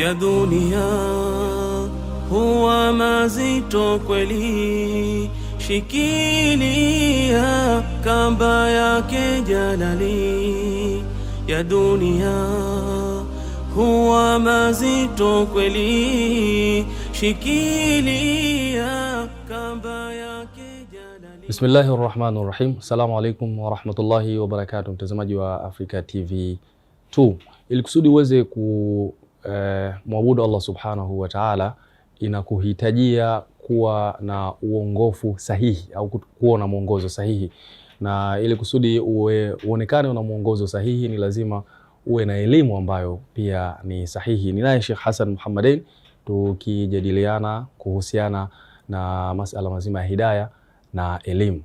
ya dunia huwa mazito kweli, shikilia kamba yake jalali. Ya dunia huwa mazito kweli, shikilia kamba yake jalali. Bismillahirrahmanirrahim. Assalamu alaikum warahmatullahi wabarakatuh. Mtazamaji wa Africa TV 2, ili kusudi uweze kumwabudu Allah subhanahu wa ta'ala, inakuhitajia kuwa na uongofu sahihi au kuwa na mwongozo sahihi, na ili kusudi uonekane una mwongozo sahihi ni lazima uwe na elimu ambayo pia ni sahihi. Ninaye Sheikh Hassan Muhammadin tukijadiliana kuhusiana na masala mazima ya hidayah na elimu.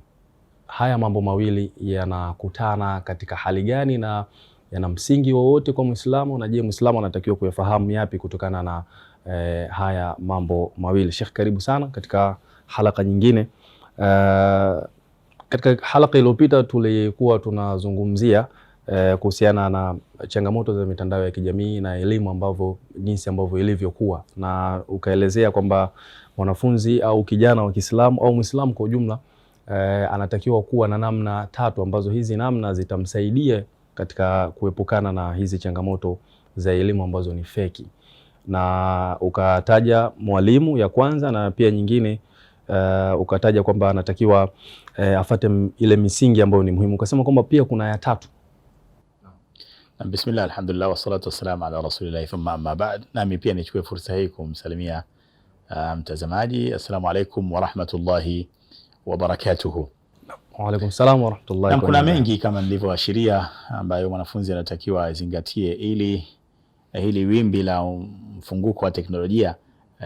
Haya mambo mawili yanakutana katika hali gani na yana msingi wowote kwa Muislamu, na je, Muislamu anatakiwa kuyafahamu yapi kutokana na haya mambo mawili? Sheikh, karibu sana katika halaka nyingine. Katika halaka iliyopita tulikuwa tunazungumzia kuhusiana na changamoto za mitandao ya kijamii na elimu jinsi ambavyo ilivyokuwa, na ukaelezea kwamba mwanafunzi au kijana wa Kiislamu au Muislamu kwa ujumla anatakiwa kuwa na namna tatu ambazo hizi namna zitamsaidia katika kuepukana na hizi changamoto za elimu ambazo ni feki, na ukataja mwalimu ya kwanza, na pia nyingine ukataja kwamba anatakiwa afate ile misingi ambayo ni muhimu. Ukasema kwamba pia kuna ya tatu. Bismillah, alhamdulillah, wassalatu wassalamu ala rasulillah, thumma amma ba'd. Nami pia nichukue fursa hii kumsalimia mtazamaji. Assalamu alaikum wa rahmatullahi wa barakatuhu. Wa alaikum salam wa rahmatullahi. Na kuna mengi kama nilivyoashiria ambayo mwanafunzi anatakiwa azingatie ili hili wimbi la mfunguko wa teknolojia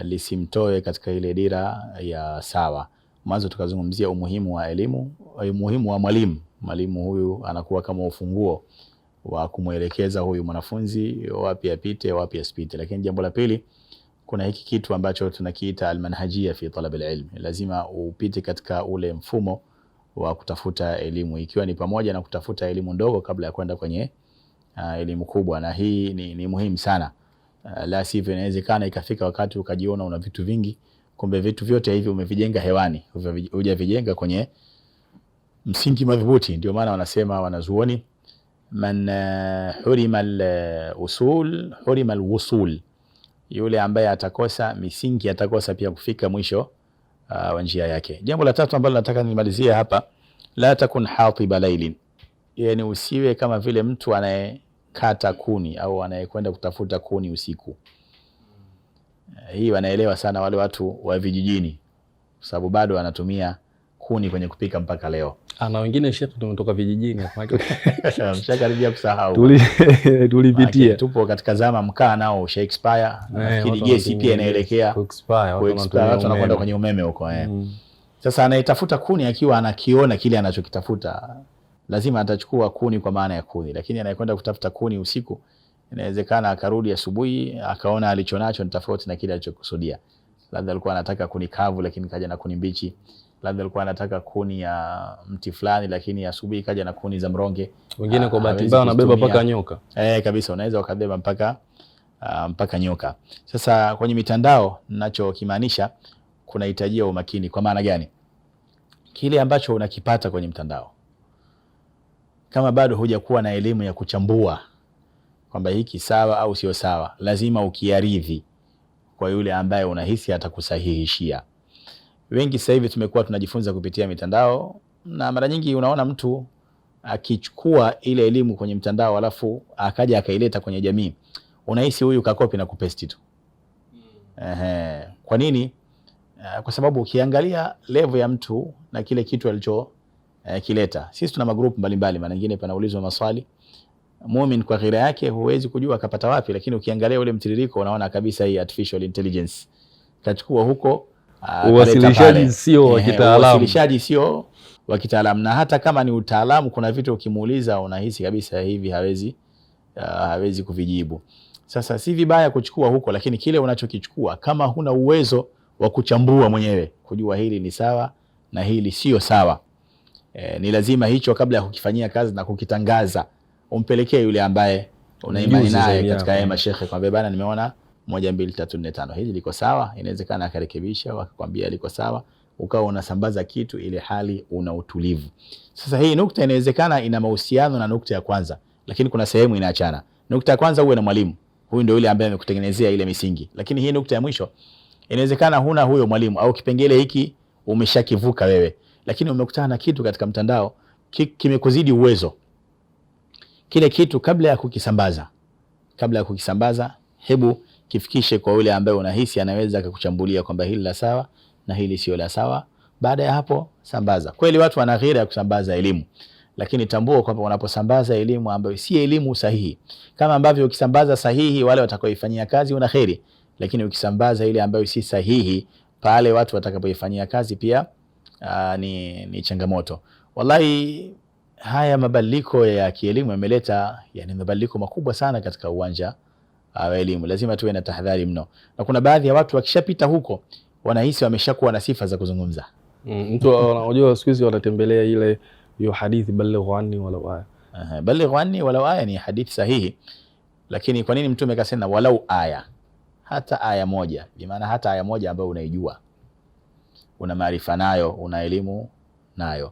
lisimtoe katika ile dira ya sawa. Mwanzo tukazungumzia umuhimu wa elimu, umuhimu wa mwalimu. Mwalimu huyu anakuwa kama ufunguo wa kumwelekeza huyu mwanafunzi wapi apite, wapi asipite. Lakini jambo la pili, kuna hiki kitu ambacho tunakiita almanhajia fi talab alilm. Lazima upite katika ule mfumo wa kutafuta elimu, ikiwa ni pamoja na kutafuta elimu ndogo kabla ya kwenda kwenye elimu kubwa, na hii ni muhimu sana. La sivyo inawezekana ikafika wakati ukajiona una vitu vingi, kumbe vitu vyote hivi umevijenga hewani, hujavijenga kwenye msingi madhubuti. Ndio maana wanasema wanazuoni, man hurima al-usul hurima al-wusul. Yule ambaye atakosa misingi atakosa pia kufika mwisho wa njia yake. Jambo la tatu ambalo nataka nimalizie hapa, la takun hatiba lailin. Yani usiwe kama vile mtu anayekata kuni au anayekwenda kutafuta kuni usiku. Hii wanaelewa sana wale watu wa vijijini, kwa sababu bado wanatumia kuni kwenye kupika mpaka leo. Na wengine Sheikh tumetoka vijijini mshakaribia kusahau. Tulipitia. Tupo katika zama mkaa nao Shakespeare, nafikiri gesi pia inaelekea expire, watu wanakwenda kwenye umeme huko. Sasa anayetafuta kuni akiwa anakiona kile anachokitafuta, lazima atachukua kuni kwa maana ya kuni. Lakini anayekwenda kutafuta kuni usiku, inawezekana akarudi asubuhi akaona alichonacho ni tofauti na kile alichokusudia. Labda alikuwa anataka kuni kavu lakini kaja na kuni mbichi. Labda alikuwa anataka kuni ya mti fulani lakini asubuhi kaja na kuni za mronge. Wengine kwa bahati mbaya wanabeba mpaka nyoka. Kabisa, unaweza ukabeba mpaka nyoka. Sasa kwenye mitandao, ninachokimaanisha kunahitajia umakini. Kwa maana gani? Kile ambacho unakipata kwenye mtandao, kama bado hujakuwa na elimu ya kuchambua kwamba hiki sawa au sio sawa, lazima ukiaridhi kwa yule ambaye unahisi atakusahihishia. Wengi sasa hivi tumekuwa tunajifunza kupitia mitandao, na mara nyingi unaona mtu akichukua ile elimu kwenye mtandao alafu akaja akaileta kwenye jamii, unahisi huyu kakopi na kupesti tu. Kwa nini? Kwa sababu ukiangalia level ya mtu na kile kitu alicho kileta. Sisi tuna magroup mbalimbali, maana nyingine panaulizwa maswali. Muumini kwa ghira yake huwezi kujua akapata wapi, lakini ukiangalia ule mtiririko unaona kabisa hii artificial intelligence kachukua huko. Uwasilishaji sio wa kitaalamu. Uwasilishaji sio wa kitaalamu, na hata kama ni utaalamu, kuna vitu ukimuuliza unahisi kabisa hivi hawezi kuvijibu. Sasa si vibaya kuchukua huko, lakini kile unachokichukua kama huna uwezo wa kuchambua mwenyewe, kujua hili ni sawa na hili sio sawa, ni lazima hicho kabla ya kukifanyia kazi na kukitangaza umpelekee yule ambaye una imani naye katika haya mashekhe, kwa bana nimeona 1 2 3 4 5, hili liko sawa. Inawezekana akarekebisha akakwambia liko sawa, ukawa unasambaza kitu ile hali una utulivu. Sasa hii nukta inawezekana ina mahusiano na nukta ya kwanza, lakini kuna sehemu inaachana. Nukta ya kwanza uwe na mwalimu, huyu ndio yule ambaye amekutengenezea ile misingi, lakini hii nukta ya mwisho inawezekana huna huyo mwalimu au kipengele hiki umeshakivuka wewe, lakini umekutana na kitu katika mtandao kimekuzidi uwezo. Kile kitu kabla ya kukisambaza, hebu kifikishe kwa yule ambaye unahisi anaweza akakuchambulia kwamba hili la sawa na hili sio la sawa. Baada ya hapo sambaza. Kweli watu wana ghera ya kusambaza elimu, lakini tambua kwamba unaposambaza elimu ambayo si elimu sahihi, kama ambavyo ukisambaza sahihi wale watakaoifanyia kazi una kheri, lakini ukisambaza ile ambayo si sahihi, pale watu watakapoifanyia kazi pia ni changamoto. Wallahi haya mabadiliko ya kielimu yameleta mabadiliko makubwa sana katika uwanja wa elimu. Lazima tuwe na tahadhari mno, na kuna baadhi ya watu wakishapita huko wanahisi wameshakuwa na sifa za kuzungumza. Mtu unajua siku hizi wanatembelea ile hiyo hadithi balighu anni walau aya. Balighu anni walau aya ni hadithi sahihi, lakini kwa nini mtume akasema walau aya? Hata aya moja, bi maana hata aya moja ambayo unaijua, una maarifa nayo, una elimu nayo.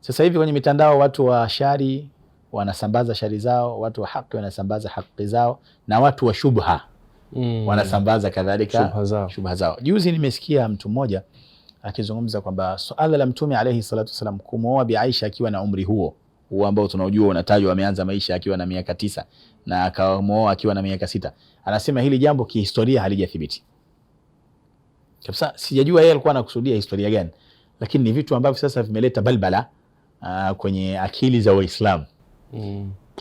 Sasa hivi kwenye mitandao watu wa shari wanasambaza shari zao, watu wa haki wanasambaza haki zao, na watu wa shubha wanasambaza kadhalika shubha zao. Juzi nimesikia mtu mmoja akizungumza kwamba suala la mtume alayhi salatu wasalam kumooa Bi Aisha akiwa na umri huo ambao tunaojua unatajwa ameanza maisha akiwa na miaka 9 na akamooa akiwa na miaka 6. Anasema hili jambo kihistoria halijathibiti. Kabisa sijajua yeye alikuwa anakusudia historia gani, lakini ni vitu ambavyo sasa vimeleta balbala kwenye akili za Waislamu.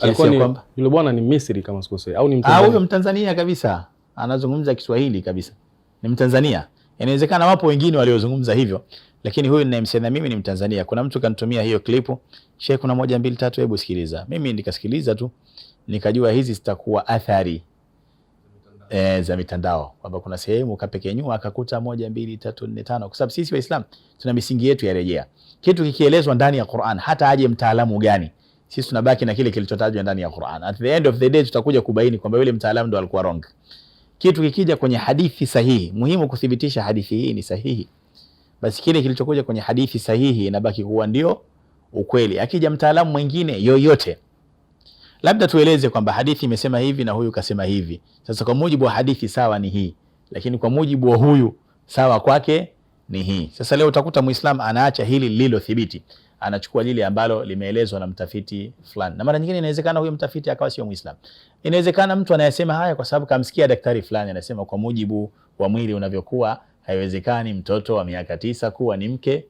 Alikuwa yule bwana ni Misri kama sikosei au ni Mtanzania? Huyo Mtanzania kabisa, anazungumza Kiswahili kabisa. Ni Mtanzania. Inawezekana wapo wengine waliozungumza hivyo, lakini huyu ninayemsema mimi ni Mtanzania. Kuna mtu kanitumia hiyo klipu, Sheikh kuna 1 2 3 hebu sikiliza. Mimi nikasikiliza tu nikajua hizi zitakuwa athari za mitandao, kwamba kuna sehemu kapekenyua akakuta 1 2 3 4 5, kwa sababu sisi Waislamu tuna misingi yetu ya rejea. Kitu kikielezwa ndani ya Qur'an, hata aje mtaalamu gani, sisi tunabaki na kile kilichotajwa ndani ya Qur'an. At the end of the day tutakuja kubaini kwamba yule mtaalamu ndo alikuwa wrong. Kitu kikija kwenye hadithi sahihi, muhimu kuthibitisha hadithi hii ni sahihi, basi kile kilichokuja kwenye hadithi sahihi inabaki kuwa ndio ukweli. Akija mtaalamu mwingine yoyote, labda tueleze kwamba hadithi imesema hivi na huyu kasema hivi, sasa kwa mujibu wa hadithi sawa ni hii, lakini kwa mujibu wa huyu sawa kwake ni hii. Sasa leo utakuta Muislamu anaacha hili lilo thibiti, anachukua lile ambalo limeelezwa na mtafiti fulani, na mara nyingine inawezekana huyo mtafiti akawa sio Muislamu. Inawezekana mtu anayesema haya kwa sababu kamsikia daktari fulani anasema kwa mujibu wa mwili unavyokuwa haiwezekani mtoto wa miaka 9 kuwa ni mke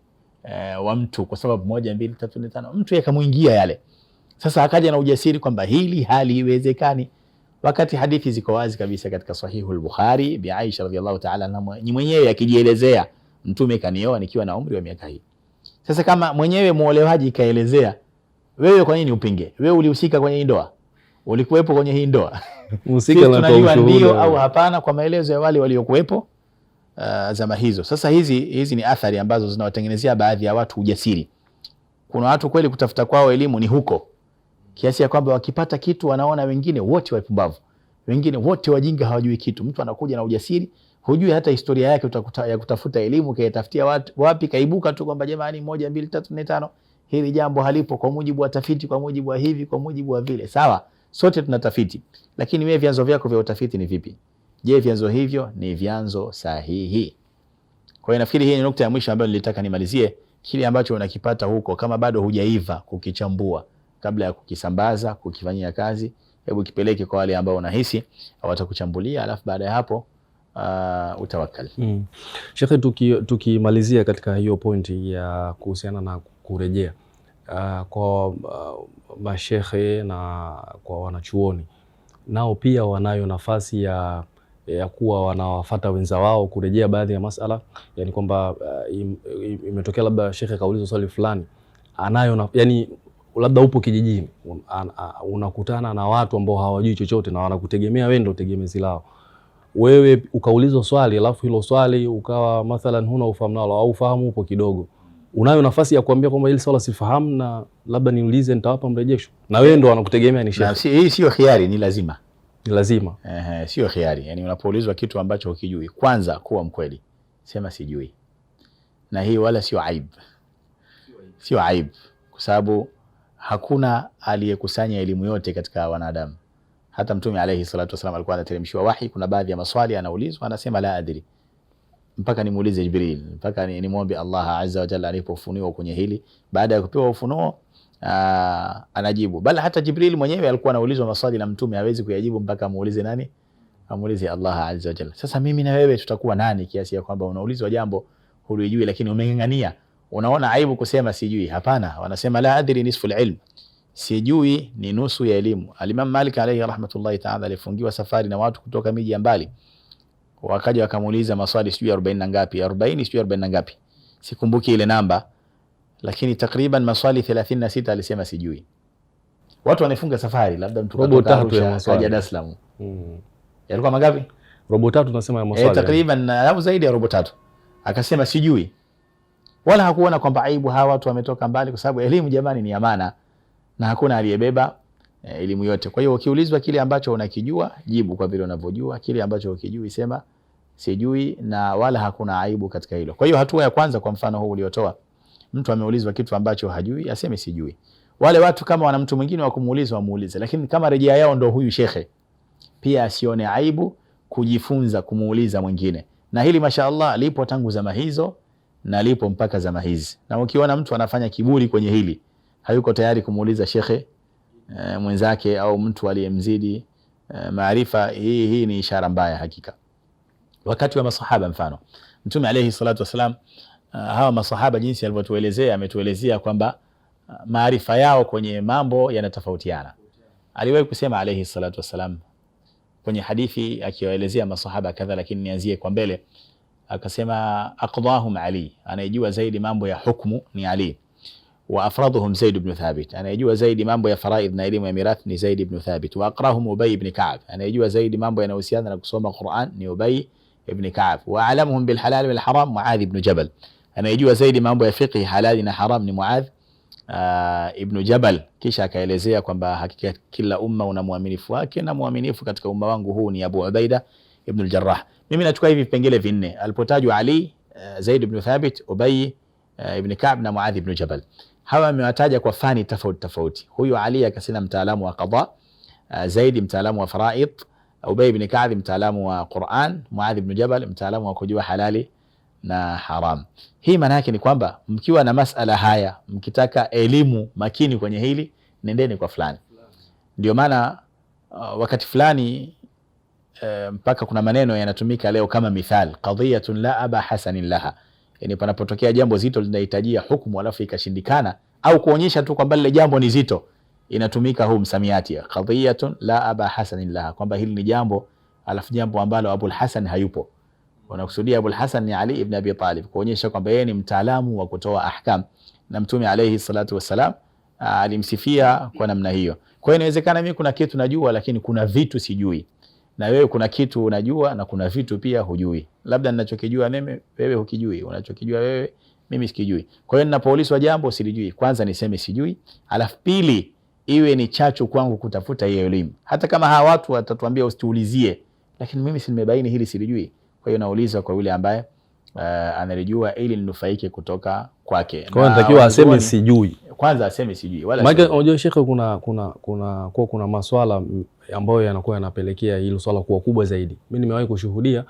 wa mtu kwa sababu 1 2 3 4 5, mtu yakamuingia yale. Sasa akaja na ujasiri kwamba hili haliwezekani, wakati hadithi ziko wazi kabisa katika Sahihul Bukhari, Bi Aisha radhiallahu ta'ala ni mwenyewe akijielezea, mtume kanioa nikiwa na umri wa miaka hii. Sasa kama mwenyewe muolewaji kaelezea, wewe kwa nini upinge? Wewe ulihusika kwenye hii ndoa? Ulikuwepo kwenye hii ndoa? Mhusika na tunajua ndio au hapana kwa maelezo ya wale waliokuwepo zama hizo. Sasa hizi ni athari ambazo zinawatengenezea baadhi ya watu ujasiri. Kuna watu kweli kutafuta kwao elimu ni huko, kiasi ya kwamba wakipata kitu wanaona wengine wote wapumbavu, wengine wote wajinga, hawajui kitu. Mtu anakuja na ujasiri, hujui hata historia yake ya kutafuta elimu, kaitafutia watu wapi, kaibuka tu kwamba jamani 1 2 3 4 5 hili jambo halipo kwa mujibu wa tafiti, kwa mujibu wa hivi, kwa mujibu wa vile. Sawa, sote tunatafiti, lakini wewe vyanzo vyako vya utafiti ni vipi? Je, vyanzo hivyo ni vyanzo sahihi? Kwa hiyo nafikiri hii ni nukta ya mwisho ambayo nilitaka nimalizie. Kile ambacho unakipata huko, kama bado hujaiva kukichambua kabla ya kukisambaza, kukifanyia kazi, hebu kipeleke kwa wale ambao unahisi watakuchambulia, alafu baada ya hapo utawakkal. Sheikh, tukimalizia katika hiyo pointi ya kuhusiana na kurejea kwa mashekhe na kwa wanachuoni, nao pia wanayo nafasi ya kuwa wanawafuata wenza wao kurejea baadhi ya masala, yani kwamba imetokea labda shekhe kauliza swali fulani, anayo yani labda upo kijijini unakutana na watu ambao hawajui chochote na wanakutegemea wewe ndio tegemezi lao. Wewe ukaulizwa swali alafu hilo swali ukawa mathalan huna ufahamu nalo au ufahamu upo kidogo, unayo nafasi ya kuambia kwamba hili swala sifahamu na labda niulize nitawapa mrejesho, na wewe ndo wanakutegemea ni shekhe. Hii sio khiari, ni lazima. lazima. Sio khiari. Yani unapoulizwa kitu ambacho hukijui, kwanza kuwa mkweli, sema sijui. Na hii wala sio aib, sio aib, kwa sababu hakuna aliyekusanya elimu yote katika wanadamu. Hata Mtume alayhi salatu wasallam alikuwa anateremshiwa wahi, kuna baadhi ya maswali anaulizwa anasema la adri, mpaka nimuulize Jibril, mpaka nimwombe Allah azza wa jalla alipofunuliwa kwenye hili. Baada ya kupewa ufunuo anajibu. Bali hata Jibril mwenyewe alikuwa anaulizwa maswali na Mtume hawezi kuyajibu mpaka muulize nani? Amuulize Allah azza wa jalla. Sasa mimi na wewe tutakuwa nani kiasi ya kwamba unaulizwa jambo hulijui lakini umeng'ang'ania? Unaona aibu kusema sijui? Hapana, wanasema la adri nisfu ilm, sijui ni nusu ya elimu. Al-Imam Malik alayhi rahmatullahi ta'ala alifungiwa safari na watu kutoka miji ya mbali, wakaja wakamuuliza maswali sijui 40 na ngapi, 40 sijui 40 na ngapi, sikumbuki ile namba, lakini takriban maswali 36 alisema sijui. Watu wanafunga safari, labda mtu robo tatu ya maswali kaja Dar es Salaam. Yalikuwa mangapi? Robo tatu tunasema ya maswali. Takriban au zaidi ya robo tatu. Akasema sijui. Wala hakuona kwamba aibu hawa watu wametoka mbali, kwa sababu elimu jamani ni amana na hakuna aliyebeba elimu yote. Kwa hiyo ukiulizwa kile ambacho unakijua, jibu kwa vile unavyojua. Kile ambacho ukijui sema sijui, na wala hakuna aibu katika hilo. Kwa hiyo hatua ya kwanza, kwa mfano huu uliotoa, mtu ameulizwa kitu ambacho hajui aseme sijui. Wale watu kama wana mtu mwingine wa kumuuliza wamuulize, lakini kama rejea yao ndo huyu shekhe, pia asione aibu kujifunza kumuuliza mwingine. Na hili mashaallah lipo tangu zama hizo na lipo mpaka zama hizi. Na ukiona mtu anafanya kiburi kwenye hili, hayuko tayari kumuuliza shekhe mwenzake au mtu aliyemzidi maarifa, hii ni ishara mbaya hakika. Wakati wa masahaba, mfano Mtume alayhi salatu wasalam, hawa masahaba jinsi alivyotuelezea, ametuelezea kwamba maarifa yao kwenye mambo yanatofautiana. Aliwahi kusema alayhi salatu wasalam kwenye hadithi akiwaelezea masahaba kadha, lakini nianzie kwa mbele, akasema aqdahum Ali, anayejua zaidi mambo ya hukumu ni Ali. Wa afraduhum Zaid ibn Thabit, anayejua zaidi mambo ya faraid na elimu ya mirath ni Zaid ibn Thabit. Wa aqrahum Ubay ibn Ka'b, anayejua zaidi mambo yanayohusiana na kusoma Qur'an ni Ubay ibn Ka'b. Wa alamuhum bil halal wal haram Muadh ibn Jabal, anayejua zaidi mambo ya fiqh halali na haram ni Muadh ibn Jabal. Kisha akaelezea kwamba hakika kila umma una muaminifu wake, na muaminifu katika umma wangu huu ni Abu Ubaida ibn al-Jarrah. Mimi nachukua hivi vipengele vinne alipotajwa Ali, Zaid ibn Thabit, Ubay ibn Ka'b na Muadh ibn Jabal. Hawa amewataja kwa fani tofauti tofauti. Huyu Ali akasema mtaalamu wa qada, Zaid mtaalamu wa faraid, Ubay ibn Ka'b mtaalamu wa Qur'an, Muadh ibn Jabal mtaalamu wa kujua halali na haram. Hii maana yake ni kwamba mkiwa na masala haya, mkitaka elimu makini kwenye hili, nendeni kwa fulani. Ndio maana wakati fulani mpaka kuna maneno yanatumika leo kama mithal, qadhiyatun la aba hasanin laha, yani panapotokea jambo zito linahitajia hukumu alafu ikashindikana, au kuonyesha tu kwamba lile jambo ni zito, inatumika huu msamiati qadhiyatun la aba hasanin laha, kwamba hili ni jambo alafu jambo ambalo Abul Hasan hayupo. Wanakusudia Abul Hasan ni Ali ibn Abi Talib, kuonyesha kwamba yeye ni mtaalamu wa kutoa ahkam, na Mtume alayhi salatu wassalam alimsifia kwa namna hiyo. Kwa hiyo inawezekana mimi kuna kitu najua lakini kuna vitu sijui, na wewe kuna kitu unajua na kuna vitu pia hujui. Labda ninachokijua mimi wewe hukijui, unachokijua wewe mimi sikijui. Kwa hiyo ninapoulizwa jambo silijui, kwanza niseme sijui, alafu pili iwe ni chachu kwangu kutafuta hiyo elimu. Hata kama hawa watu watatuambia usituulizie, lakini mimi si nimebaini hili silijui. Kwa hiyo nauliza kwa yule ambaye analijua ili ninufaike kutoka kwake. Kwa hiyo natakiwa aseme sijui. Kwanza aseme sijui. Wala maana unajua Sheikh, kuna maswala ambayo yanakuwa yanapelekea hilo swala kuwa kubwa zaidi. Mimi nimewahi kushuhudia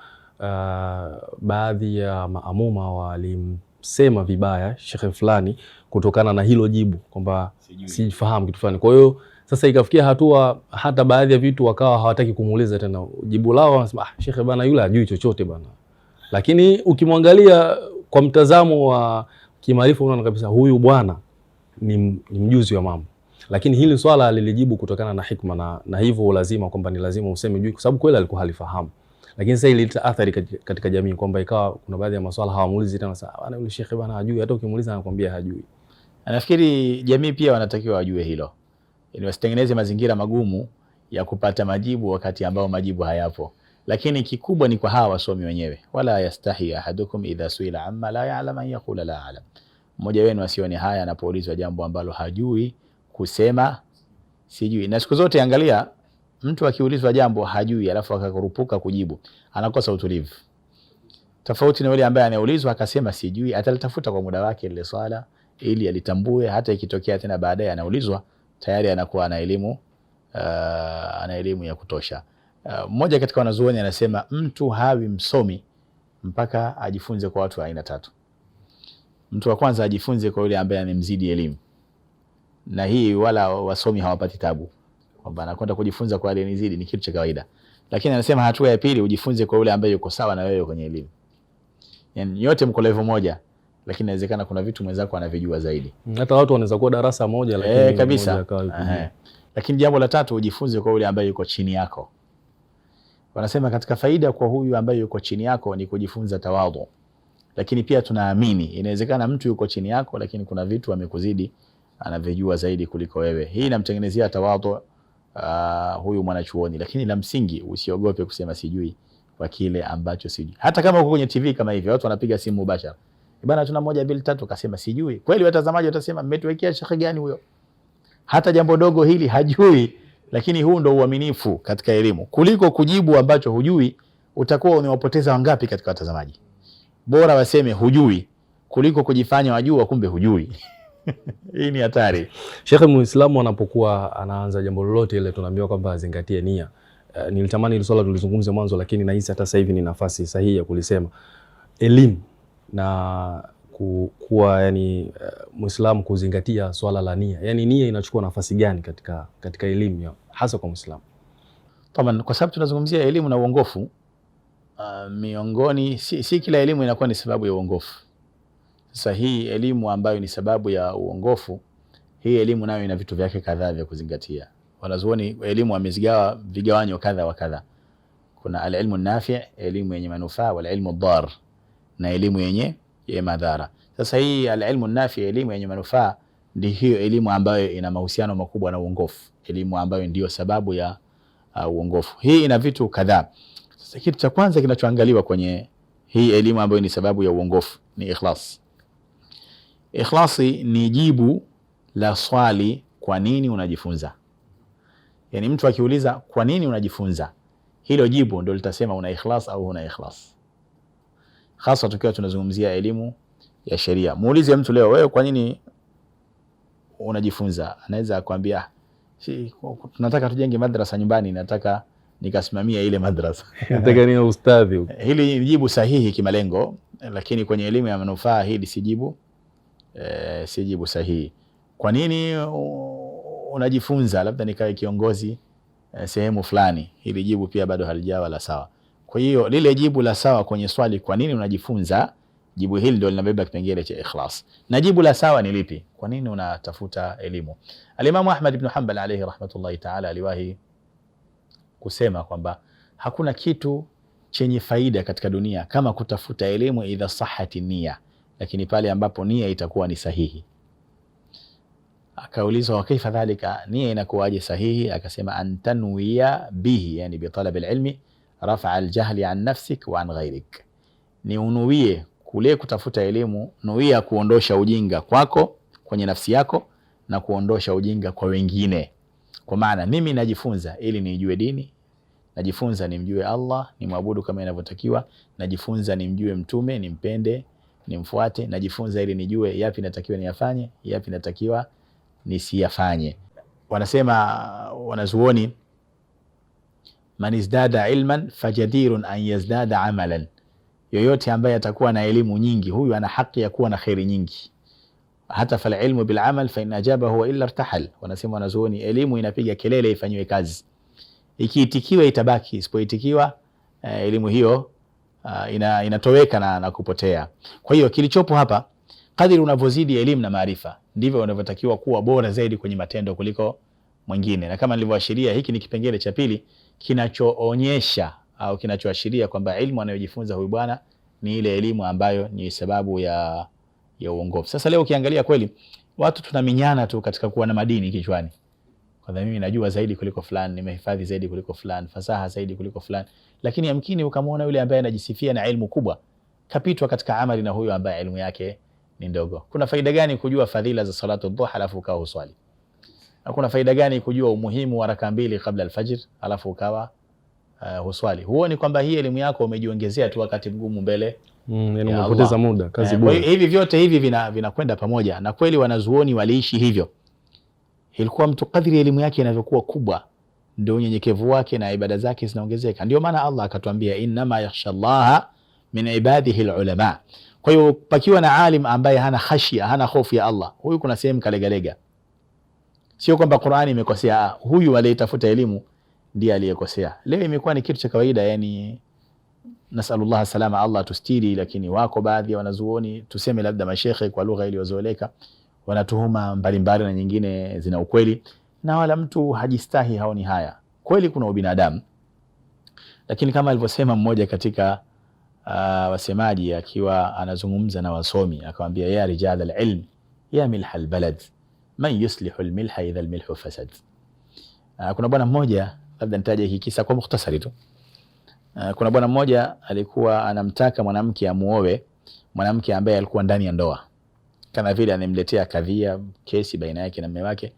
baadhi ya maamuma walimsema vibaya Sheikh fulani kutokana na hilo jibu kwamba sifahamu kitu fulani. Kwa hiyo sasa ikafikia hatua hata baadhi ya vitu wakawa hawataki kumuuliza tena jibu lao, wanasema Sheikh bana yule hajui chochote bana. Lakini ukimwangalia kwa mtazamo wa kimaarifa unaona kabisa huyu bwana ni mjuzi wa mambo. Lakini hili swala lilijibu kutokana na hikma, na hivyo lazima kwamba ni lazima useme juu, kwa sababu kweli alikuwa halifahamu. Lakini sasa ilileta athari katika jamii kwamba ikawa kuna baadhi ya maswala hawamuulizi tena, sasa bana yule Sheikh bana hajui, hata ukimuuliza anakuambia hajui. Nafikiri jamii pia wanatakiwa wajue hilo, ili wasitengeneze mazingira magumu ya kupata majibu wakati ambao majibu hayapo. Lakini kikubwa ni kwa hawa wasomi wenyewe, wala yastahi ahadukum idha suila amma la ya'lam an yaqula la a'lam. Mmoja wenu asione haya anapoulizwa jambo ambalo hajui kusema sijui. Na siku zote angalia, mtu akiulizwa jambo hajui alafu akakurupuka kujibu, anakosa utulivu. Tofauti na yule ambaye anaulizwa akasema sijui, atalitafuta kwa muda wake ile swala ili alitambue, hata ikitokea tena baadaye anaulizwa tayari anakuwa ana elimu ya kutosha. Mmoja katika wanazuoni anasema mtu hawi msomi mpaka ajifunze kwa watu wa aina tatu. Mtu wa kwanza ajifunze kwa yule ambaye amemzidi elimu, na hii wala wasomi hawapati tabu kwamba anakwenda kujifunza kwa yule nizidi, ni kitu cha kawaida. Lakini anasema hatua ya pili, ujifunze kwa yule ambaye yuko sawa na wewe kwenye elimu. Yani yote mko level moja, lakini inawezekana kuna vitu mwenzako anavijua zaidi. Hata watu wanaweza kuwa darasa moja lakini kabisa. Lakini jambo la tatu, ujifunze kwa yule ambaye yuko chini yako. Wanasema katika faida kwa huyu ambaye yuko chini yako ni kujifunza tawadhu. Lakini pia tunaamini inawezekana mtu yuko chini yako lakini kuna vitu amekuzidi, anavijua zaidi kuliko wewe. Hii inamtengenezea tawadhu huyu mwanachuoni. Lakini la msingi, usiogope kusema sijui kwa kile ambacho sijui. Hata kama uko kwenye TV kama hivi, watu wanapiga simu mubashara, bwana tuna 1 2 3 kasema sijui. Kweli watazamaji watasema mmetuwekea shekhe gani huyo? Hata jambo dogo hili hajui. Lakini huu ndo uaminifu katika elimu. Kuliko kujibu ambacho hujui, utakuwa umewapoteza wangapi katika watazamaji. Bora waseme hujui kuliko kujifanya wajua kumbe hujui. Hii ni hatari. Shekhe, Muislamu anapokuwa anaanza jambo lolote ile tunaambiwa kwamba azingatie nia. Nilitamani ile swala tulizungumze mwanzo, lakini nahisi hata sasa hivi ni nafasi sahihi ya kulisema. Elimu na kuwa yani Muislamu kuzingatia swala la nia. Yani nia inachukua nafasi gani katika elimu hasa kwa Muislamu? Taban, kwa sababu tunazungumzia elimu na uongofu, miongoni si kila elimu inakuwa ni sababu ya uongofu. Sasa hii elimu ambayo ni sababu ya uongofu, hii elimu nayo ina vitu vyake kadhaa vya kuzingatia. Wanazuoni elimu wamezigawa vigawanyo kadha wa kadha. Kuna al-ilmu nafi', elimu yenye manufaa, wal ilmu dar, na elimu yenye madhara. Sasa hii al-ilmu nafi', elimu yenye manufaa, ndio hiyo elimu ambayo ina mahusiano makubwa na uongofu, elimu ambayo ndio sababu ya uongofu. Hii ina vitu kadhaa. Sasa kitu cha kwanza kinachoangaliwa kwenye hii elimu ambayo ni sababu ya uongofu ni ikhlas. Ikhlasi ni jibu la swali kwa nini unajifunza. Yani mtu akiuliza kwa nini unajifunza, hilo jibu ndio litasema una ikhlas au huna ikhlas. Hasa tukiwa tunazungumzia elimu ya sheria. Muulize mtu leo, wewe kwa nini unajifunza? Anaweza kuambia tunataka tujenge madrasa nyumbani, nataka nikasimamia ile madrasa. Nataka niwe ustadhi. Hili ni jibu sahihi kimalengo, lakini kwenye elimu ya manufaa hili si jibu sahihi. Kwa nini unajifunza? Labda nikae kiongozi sehemu fulani. Hili jibu pia bado halijawa la sawa. Kwa hiyo lile jibu la sawa kwenye swali kwa nini unajifunza, jibu hili ndio linabeba kipengele cha ikhlas. Na jibu la sawa ni lipi? Kwa nini unatafuta elimu? Al-Imam Ahmad ibn Hanbal alayhi rahmatullahi ta'ala aliwahi kusema kwamba hakuna kitu chenye faida katika dunia kama kutafuta elimu idha sahati nia, lakini pale ambapo nia itakuwa ni sahihi. Akaulizwa kaifa dhalika, nia inakuwaje sahihi? Akasema antanwiya bihi, yani bi talab al-ilmi rafa al-jahli an nafsik wa an ghayrik. Ni unuie kule kutafuta elimu, nuia kuondosha ujinga kwako kwenye nafsi yako na kuondosha ujinga kwa wengine. Kwa maana mimi najifunza ili nijue dini, najifunza nimjue Allah, nimwabudu kama inavyotakiwa, najifunza nimjue mtume, nimpende, nimfuate, najifunza ili nijue yapi natakiwa niyafanye, yapi natakiwa nisiyafanye. Wanasema wanazuoni, man izdada ilman fajadirun an yazdada amalan. Yoyote ambaye atakuwa na elimu nyingi, huyu ana haki ya kuwa na khairi nyingi. Hata fal ilmu bil amal fa in ajabahu wa illa irtahal. Wanasema wanazuoni, elimu inapiga kelele ifanywe kazi. Ikiitikiwa itabaki, isipoitikiwa elimu hiyo inatoweka na kupotea. Kwa hiyo kilichopo hapa, kadiri unavyozidi elimu na maarifa, ndivyo unavyotakiwa kuwa bora zaidi kwenye matendo kuliko mwingine. Na kama nilivyoashiria, hiki ni kipengele cha pili kinachoonyesha au kinachoashiria kwamba elimu anayojifunza huyu bwana ni ile elimu ambayo ni sababu ya uongofu. Sasa leo ukiangalia kweli watu tunaminyana tu katika kuwa na madini kichwani. Kwa sababu mimi najua zaidi kuliko fulani, nimehifadhi zaidi kuliko fulani, fasaha zaidi kuliko fulani. Lakini yamkini ukamwona yule ambaye anajisifia na elimu kubwa kapitwa katika amali na huyo ambaye elimu yake ni ndogo. Kuna faida gani kujua fadhila za salatu dhuha alafu ukao uswali? Kuna faida gani kujua umuhimu wa raka mbili kabla alfajr alafu ukawa huswali? Huoni kwamba hii elimu yako umejiongezea tu wakati mgumu mbele? Yani umepoteza muda, kazi bure. Hivi vyote hivi vinakwenda pamoja, na kweli wanazuoni waliishi hivyo. Ilikuwa mtu kadri elimu yake inavyokuwa kubwa ndio unyenyekevu wake na ibada zake zinaongezeka. Ndio maana Allah akatuambia innama yakhsha Allah min ibadihi alulama. Kwa hiyo pakiwa na alim ambaye hana khashia, hana hofu ya Allah, huyu kuna sehemu kalegalega. Sio kwamba Qur'ani imekosea, huyu aliyetafuta elimu ndiye aliyekosea. Leo imekuwa ni kitu cha kawaida, yani nasallallahu salama, Allah tustiri, lakini wako baadhi ya wanazuoni, tuseme labda mashekhe kwa lugha iliyozoeleka, wanatuhuma mbalimbali na nyingine zina ukweli, na wala mtu hajistahi, haoni haya. Kweli kuna ubinadamu, lakini kama alivyosema mmoja katika wasemaji akiwa anazungumza na wasomi, akamwambia ya rijal alilm ya milha albalad man yuslihu almilha idha almilhu fasad. Kuna bwana mmoja, labda nitaje hiki kisa kwa mukhtasari tu. Kuna bwana mmoja alikuwa anamtaka mwanamke amuoe mwanamke ambaye alikuwa ndani ya ndoa, kama vile anemletea kadhia, kesi baina yake na mume wake.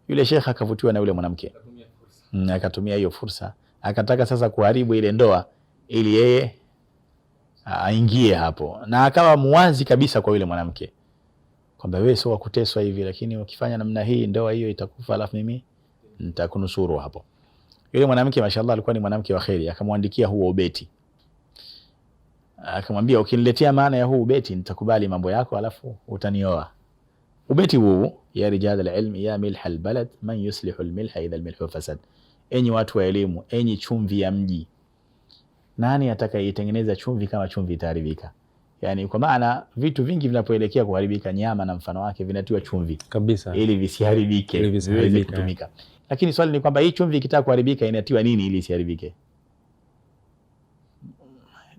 Yule shekha akavutiwa na yule mwanamke, akatumia hiyo fursa, akataka sasa kuharibu ile ndoa ili yeye aingie hapo, na akawa muwazi kabisa kwa yule mwanamke kwamba wewe sio kuteswa hivi, lakini ukifanya namna hii ndoa hiyo itakufa, alafu mimi nitakunusuru hapo. Yule mwanamke mashallah alikuwa ni mwanamke wa kheri, akamwandikia huo ubeti, akamwambia ukiniletea maana ya huu ubeti nitakubali mambo yako, alafu utanioa. Ubeti huu ya rijal alilm ya milha albalad man yuslihu almilha idha almilhu fasad, enyi watu wa elimu, enyi chumvi ya mji, nani atakayeitengeneza chumvi kama chumvi itaharibika? Yani kwa maana vitu vingi vinapoelekea kuharibika, nyama na mfano wake vinatiwa chumvi kabisa ili visiharibike, viweze kutumika. Lakini swali ni kwamba hii chumvi ikitaka kuharibika inatiwa nini ili isiharibike?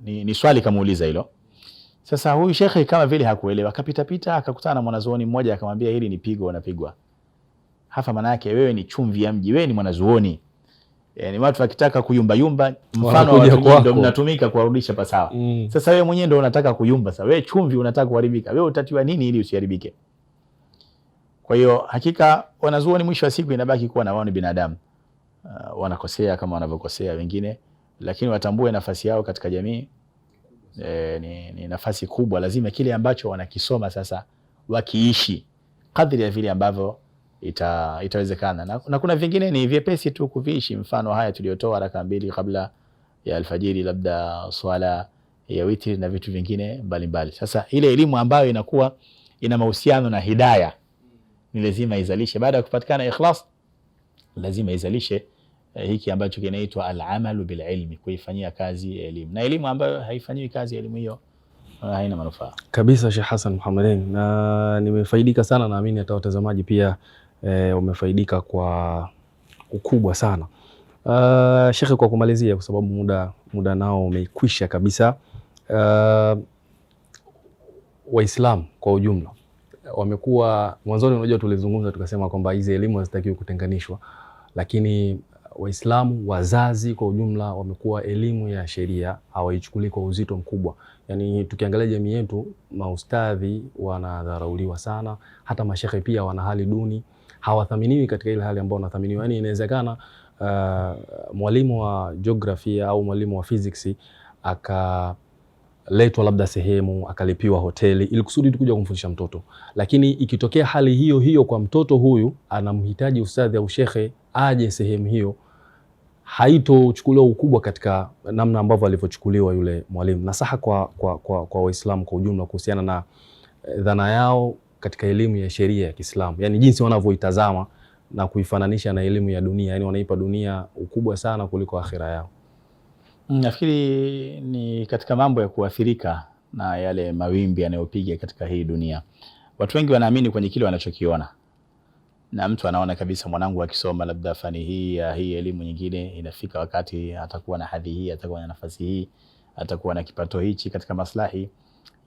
Ni swali kamuuliza hilo. Sasa huyu shekhe kama vile hakuelewa, akapita pita akakutana na mwanazuoni mmoja, akamwambia hili ni pigo unapigwa hapa, maana yake wewe ni chumvi ya mji, wewe ni mwanazuoni. Yani watu wakitaka kuyumba yumba, mfano wa watu ndio mnatumika kuwarudisha pasawa. Sasa wewe mwenyewe ndio unataka kuyumba, sasa wewe chumvi unataka kuharibika, wewe utatiwa nini ili usiharibike? Kwa hiyo hakika wanazuoni mwisho wa siku inabaki kuwa na wao ni binadamu, wanakosea kama wanavyokosea wengine, lakini watambue nafasi yao katika jamii ni nafasi kubwa. Lazima kile ambacho wanakisoma sasa wakiishi kadri ya vile ambavyo itawezekana, na kuna vingine ni vyepesi tu kuviishi, mfano haya tuliotoa raka mbili kabla ya alfajiri, labda swala ya witri na vitu vingine mbalimbali. Sasa ile elimu ambayo inakuwa ina mahusiano na hidayah ni lazima izalishe, baada ya kupatikana ikhlas lazima izalishe hiki ambacho kinaitwa al-amalu bil ilmi, kuifanyia kazi elimu. Na elimu ambayo haifanyiwi kazi elimu hiyo haina manufaa kabisa. Sheikh Hassan Muhammadin, na nimefaidika sana, naamini hata watazamaji pia wamefaidika kwa ukubwa sana. Sheikh, kwa kumalizia, kwa sababu muda nao umekwisha kabisa, Waislamu kwa ujumla wamekuwa, mwanzoni unajua tulizungumza tukasema kwamba hizi elimu hazitakiwi kutenganishwa, lakini Waislamu wazazi kwa ujumla wamekuwa elimu ya sheria hawaichukuli kwa uzito mkubwa. Yani tukiangalia jamii yetu, maustadhi wanadharauliwa sana, hata mashekhe pia wana hali duni, hawathaminiwi katika ile hali ambayo wanathaminiwa. Yani inawezekana mwalimu wa jiografia au mwalimu wa physics akaletwa labda sehemu, akalipiwa hoteli ili kusudi tu kuja kumfundisha mtoto, lakini ikitokea hali hiyo hiyo kwa mtoto huyu anamhitaji ustadhi au shekhe aje sehemu hiyo, haitochukuliwa ukubwa katika namna ambavyo alivyochukuliwa yule mwalimu. Nasaha kwa Waislamu kwa ujumla kuhusiana na dhana yao katika elimu ya sheria ya Kiislamu, yani jinsi wanavyoitazama na kuifananisha na elimu ya dunia, yani wanaipa dunia ukubwa sana kuliko akhira yao. Nafikiri ni katika mambo ya kuathirika na yale mawimbi yanayopiga katika hii dunia. Watu wengi wanaamini kwenye kile wanachokiona, na mtu anaona kabisa mwanangu akisoma labda fani hii ya hii elimu nyingine, inafika wakati atakuwa na hadhi hii, atakuwa na nafasi hii, atakuwa na kipato hichi katika maslahi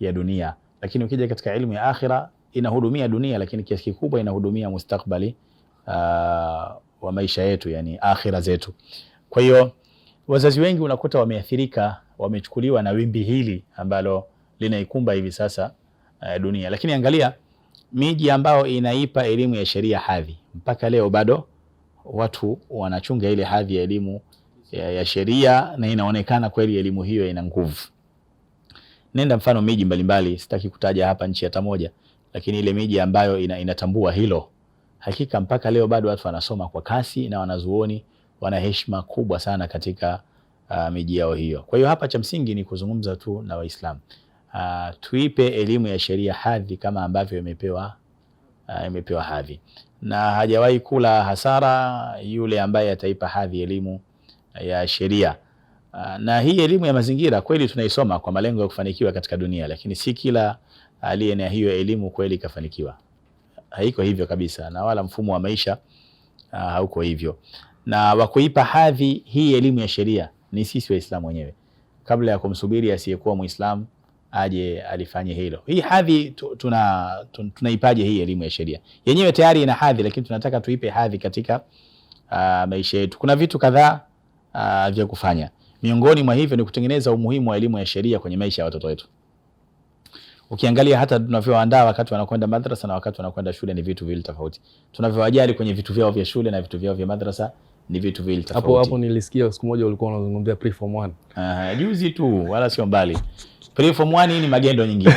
ya dunia. Lakini ukija katika elimu ya akhira, inahudumia dunia, lakini kiasi kikubwa inahudumia mustakbali wa maisha yetu, yani akhira zetu. Kwa hiyo wazazi wengi unakuta wameathirika, wamechukuliwa na wimbi hili ambalo linaikumba hivi sasa dunia. Lakini angalia miji ambayo inaipa elimu ya sheria hadhi, mpaka leo bado watu wanachunga ile hadhi ya elimu ya sheria, na inaonekana kweli elimu hiyo ina nguvu. Nenda mfano miji mbalimbali, sitaki kutaja hapa nchi hata moja, lakini ile miji ambayo inatambua hilo, hakika mpaka leo bado watu wanasoma kwa kasi, na wanazuoni wana heshima kubwa sana katika miji yao hiyo. Kwa hiyo hapa cha msingi ni kuzungumza tu na Waislamu, tuipe elimu ya sheria hadhi kama ambavyo imepewa hadhi, na hajawahi kula hasara yule ambaye ataipa hadhi elimu ya sheria. Na hii elimu ya mazingira kweli tunaisoma kwa malengo ya kufanikiwa katika dunia, lakini si kila aliye na hiyo elimu kweli kafanikiwa. Haiko hivyo kabisa, na wala mfumo wa maisha hauko hivyo. Na wakuipa hadhi hii elimu ya sheria ni sisi Waislamu wenyewe, kabla ya kumsubiri asiyekuwa Muislamu aje alifanye hilo. Hii hadhi tunaipaje hii elimu ya sheria? Yenyewe tayari ina hadhi, lakini tunataka tuipe hadhi katika maisha yetu. Kuna vitu kadhaa vya kufanya. Miongoni mwa hivyo ni kutengeneza umuhimu wa elimu ya sheria kwenye maisha ya watoto wetu. Ukiangalia hata tunavyoandaa wakati wanakwenda madrasa na wakati wanakwenda shule ni vitu viwili tofauti. Tunavyowajali kwenye vitu vyao vya shule na vitu vyao vya madrasa ni vitu viwili tofauti. Hapo nilisikia siku moja ulikuwa unazungumzia pre-form 1. Juzi tu, wala sio mbali. Pre-form 1 ni magendo nyingine.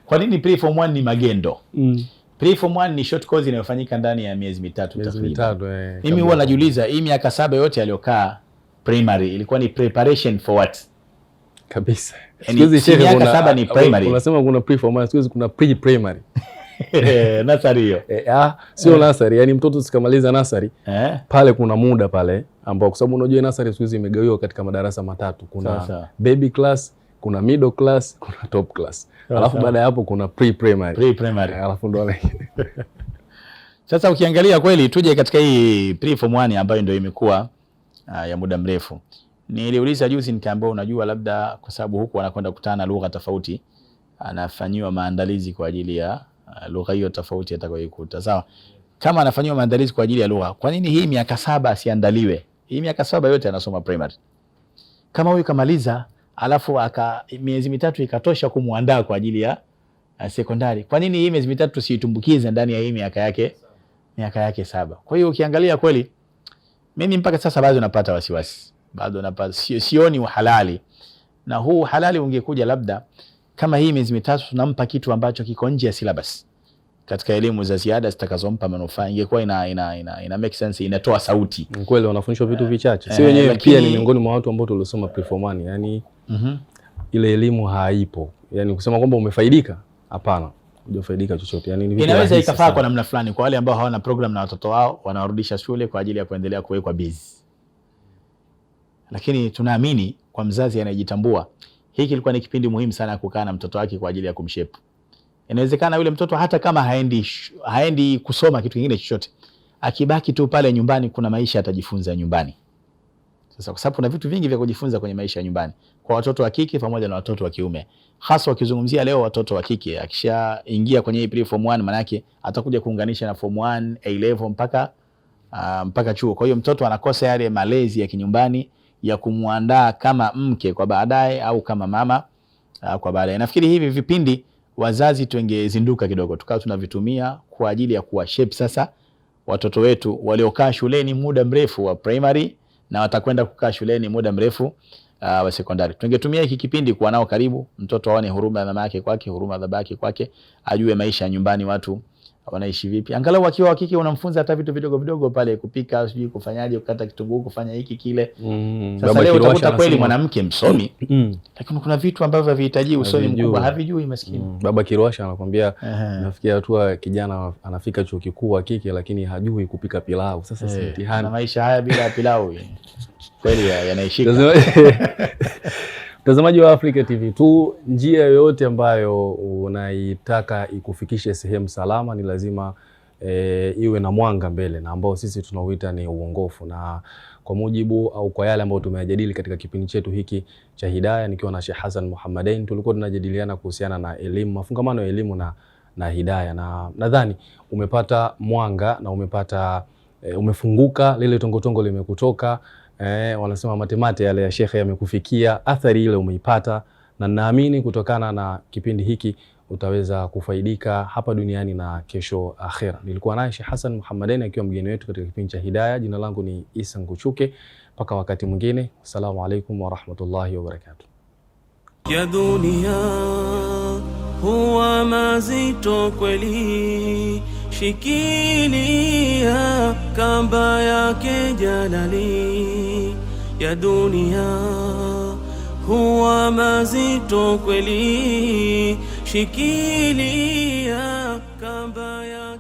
Kwa nini pre-form 1 ni magendo? Pre-form 1 ni short course inayofanyika ndani ya miezi mitatu takriban. Mimi huwa najiuliza hii miaka 7 yote aliyokaa primary ilikuwa ni preparation for what? Kabisa. Miaka 7 ni primary. Unasema kuna pre-form 1, siku kuna pre-primary. Nasari hiyo. Sio nasari, yani mtoto sikamaliza nasari. Pale kuna muda pale ambao, kwa sababu unajua nasari siku hizi imegawiwa katika madarasa matatu. Kuna baby class, kuna middle class, kuna top class. Alafu baada ya hapo kuna pre-primary. Alafu ndo wale. Sasa ukiangalia kweli, tuje katika hii pre-form 1 ambayo ndio imekuwa ya muda mrefu. Niliuliza juzi nikaambia, unajua labda kwa sababu huku wanakwenda kukutana lugha tofauti, anafanyiwa maandalizi kwa ajili ya lugha hiyo tofauti atakayoikuta. Sawa. Kama anafanyiwa maandalizi kwa ajili ya lugha, kwa nini hii miaka 7 asiandaliwe? Hii miaka 7 yote anasoma primary. Kama huyu kamaliza, alafu miezi mitatu ikatosha kumuandaa kwa ajili ya sekondari, kwa nini hii miezi mitatu tusiitumbukize ndani ya hii miaka yake 7? Kwa hiyo ukiangalia kweli, mimi mpaka sasa bado napata wasiwasi. Bado napata sioni uhalali. Na huu halali ungekuja labda kama hii miezi mitatu tunampa kitu ambacho kiko nje ya syllabus katika elimu za ziada zitakazompa manufaa, ingekuwa ina make sense, inatoa sauti. Kweli wanafundishwa vitu vichache. Si wenyewe pia ni miongoni mwa watu ambao tulisoma pre-form 1, yani ile elimu haipo. Yani kusema kwamba umefaidika, hapana. Hujafaidika chochote. Yani ni vitu inaweza ikafaa kwa namna fulani kwa wale ambao hawana program na watoto wao wanawarudisha shule kwa ajili ya kuendelea kuwekwa busy. Lakini tunaamini kwa mzazi anayejitambua, hiki kilikuwa ni kipindi muhimu sana kukaa na mtoto wake kwa ajili ya kumshape. Inawezekana yule mtoto hata kama haendi kusoma kitu kingine chochote, akibaki tu pale nyumbani, kuna maisha atajifunza nyumbani. Sasa kwa sababu kuna vitu vingi vya kujifunza kwenye maisha ya nyumbani kwa watoto wa kike pamoja na watoto wa kiume. Hasa wakizungumzia leo watoto wa kike, akishaingia kwenye pre-form 1 maana yake atakuja kuunganisha na form 1, A level mpaka chuo. Kwa hiyo mtoto anakosa yale malezi ya kinyumbani ya kumuandaa kama mke kwa baadaye au kama mama kwa baadaye. Nafikiri hivi vipindi wazazi tungezinduka kidogo, tukao tunavitumia kwa ajili ya kuwa shape sasa watoto wetu waliokaa shuleni muda mrefu wa primary na watakwenda kukaa shuleni muda mrefu wa sekondari. Tungetumia hiki kipindi kuwa nao karibu, mtoto aone huruma ya mama yake kwake, huruma ya baba yake kwake, ajue maisha nyumbani watu wanaishi vipi. Angalau wakiwa wa kike unamfunza hata vitu vidogo vidogo pale, kupika, sijui kufanyaje, kukata kitunguu, kufanya hiki kile. Sasa leo utakuta kweli mwanamke msomi, lakini kuna vitu ambavyo havihitaji usomi mkubwa, havijui maskini. Baba Kirwasha anakuambia nafikia hatua kijana anafika chuo kikuu wa kike lakini hajui kupika pilau. Sasa si mtihani. Na maisha haya bila pilau kweli yanaishika. Mtazamaji wa Africa TV tu, njia yoyote ambayo unaitaka ikufikishe sehemu salama ni lazima iwe na mwanga mbele, na ambao sisi tunauita ni uongofu. Na kwa mujibu au kwa yale ambayo tumeyajadili katika kipindi chetu hiki cha Hidayah, nikiwa na Sheikh Hassan Muhammadain, tulikuwa tunajadiliana kuhusiana na elimu, mafungamano ya elimu na hidayah, na nadhani umepata mwanga na umefunguka, lile tongotongo limekutoka. Wanasema matemate yale ya shekhe yamekufikia, athari ile umeipata, na naamini kutokana na kipindi hiki utaweza kufaidika hapa duniani na kesho akhera. Nilikuwa naye Sheikh Hassan Muhammadani akiwa mgeni wetu katika kipindi cha Hidayah. Jina langu ni Isa Nguchuke. Mpaka wakati mwingine, assalamu alaikum wa rahmatullahi wa barakatuh. Ya dunia huwa mazito kweli, shikilia kamba yake jalali. Ya dunia huwa mazito kweli, shikilia kamba yake